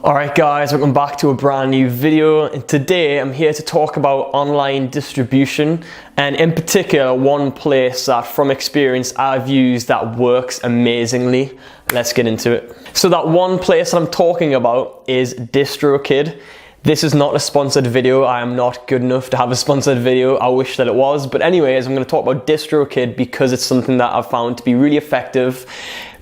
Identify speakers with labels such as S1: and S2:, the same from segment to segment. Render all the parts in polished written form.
S1: Alright guys, welcome back to a brand new video, and today I'm here to talk about online distribution, and in particular one place that from experience I've used that works amazingly. Let's get into it. So that one place that I'm talking about is DistroKid. This is not a sponsored video. I am not good enough to have a sponsored video. I wish that it was. But anyways, I'm going to talk about DistroKid because it's something that I've found to be really effective,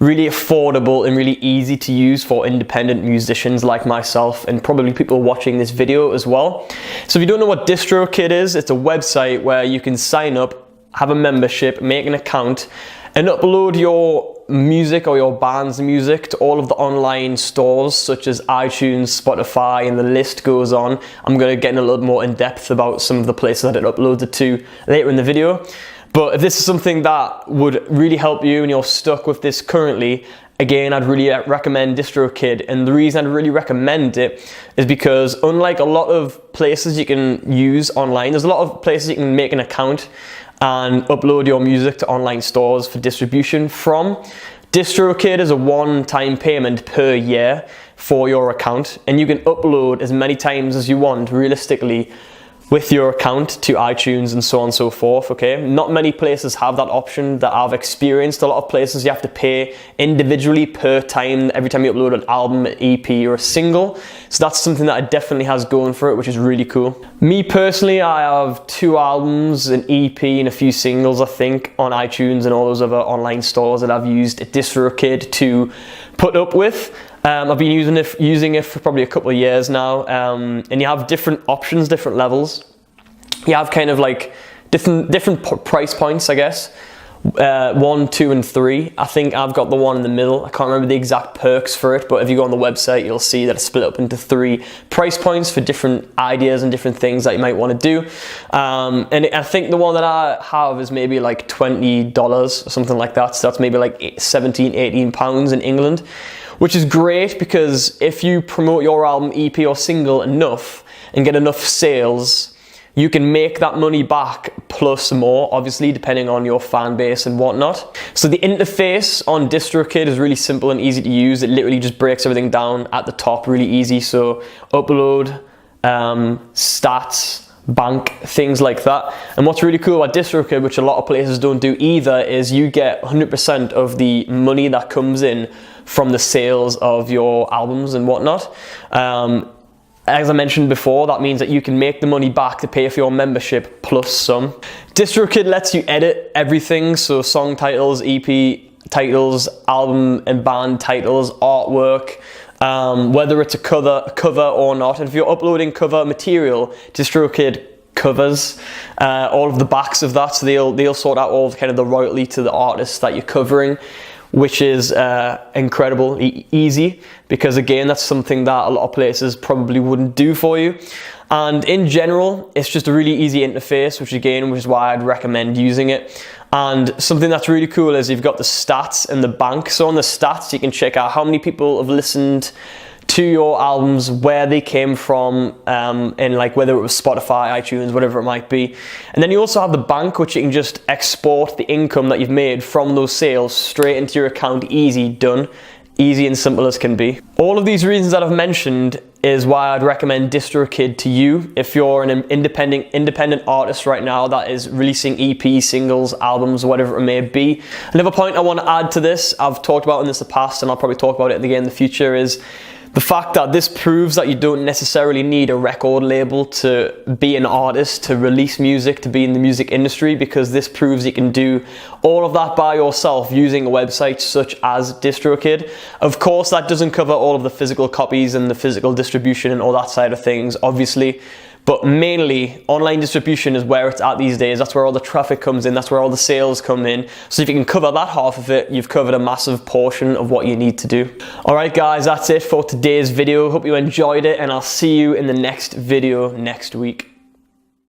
S1: really affordable, and really easy to use for independent musicians like myself, and probably people watching this video as well. So if you don't know what DistroKid is, it's a website where you can sign up, have a membership, make an account, and upload your music or your band's music to all of the online stores such as iTunes, Spotify, and the list goes on. I'm going to get in a little more in depth about some of the places that it uploaded to later in the video. But if this is something that would really help you and you're stuck with this currently, again, I'd really recommend DistroKid. And the reason I'd really recommend it is because unlike a lot of places you can use online, there's a lot of places you can make an account and upload your music to online stores for distribution from. DistroKid is a one-time payment per year for your account, and you can upload as many times as you want realistically with your account to iTunes and so on and so forth, okay? Not many places have that option that I've experienced. A lot of places you have to pay individually per time, every time you upload an album, an EP, or a single. So that's something that it definitely has going for it, which is really cool. Me personally, I have 2 albums, an EP, and a few singles, I think, on iTunes and all those other online stores that I've used DistroKid to put up with. I've been using it for probably a couple of years now, and you have different options, different levels. You have kind of like different price points, I guess. 1, 2, and 3. I think I've got the one in the middle. I can't remember the exact perks for it, but if you go on the website, you'll see that it's split up into 3 price points for different ideas and different things that you might want to do. And I think the one that I have is maybe like $20 or something like that. So that's maybe like 17, 18 pounds in England, which is great because if you promote your album, EP, or single enough and get enough sales, you can make that money back plus more, obviously, depending on your fan base and whatnot. So the interface on DistroKid is really simple and easy to use. It literally just breaks everything down at the top, really easy. So upload, stats, bank, things like that. And what's really cool about DistroKid, which a lot of places don't do either, is you get 100% of the money that comes in from the sales of your albums and whatnot. As I mentioned before, that means that you can make the money back to pay for your membership plus some. DistroKid lets you edit everything, so song titles, EP titles, album and band titles, artwork, whether it's a cover or not. And if you're uploading cover material, DistroKid covers all of the backs of that, so they'll sort out all kind of the royalty to the artists that you're covering, which is incredibly easy, because again, that's something that a lot of places probably wouldn't do for you. And in general, it's just a really easy interface, which is why I'd recommend using it. And something that's really cool is you've got the stats and the bank. So on the stats, you can check out how many people have listened to your albums, where they came from, and like whether it was Spotify, iTunes, whatever it might be. And then you also have the bank, which you can just export the income that you've made from those sales straight into your account. Easy, done. Easy and simple as can be. All of these reasons that I've mentioned is why I'd recommend DistroKid to you if you're an independent artist right now that is releasing EP, singles, albums, whatever it may be. Another point I want to add to this, I've talked about in this in the past, and I'll probably talk about it again in the future, is the fact that this proves that you don't necessarily need a record label to be an artist, to release music, to be in the music industry, because this proves you can do all of that by yourself using a website such as DistroKid. Of course, that doesn't cover all of the physical copies and the physical distribution and all that side of things, obviously. But mainly, online distribution is where it's at these days. That's where all the traffic comes in. That's where all the sales come in. So if you can cover that half of it, you've covered a massive portion of what you need to do. All right, guys, that's it for today's video. Hope you enjoyed it, and I'll see you in the next video next week.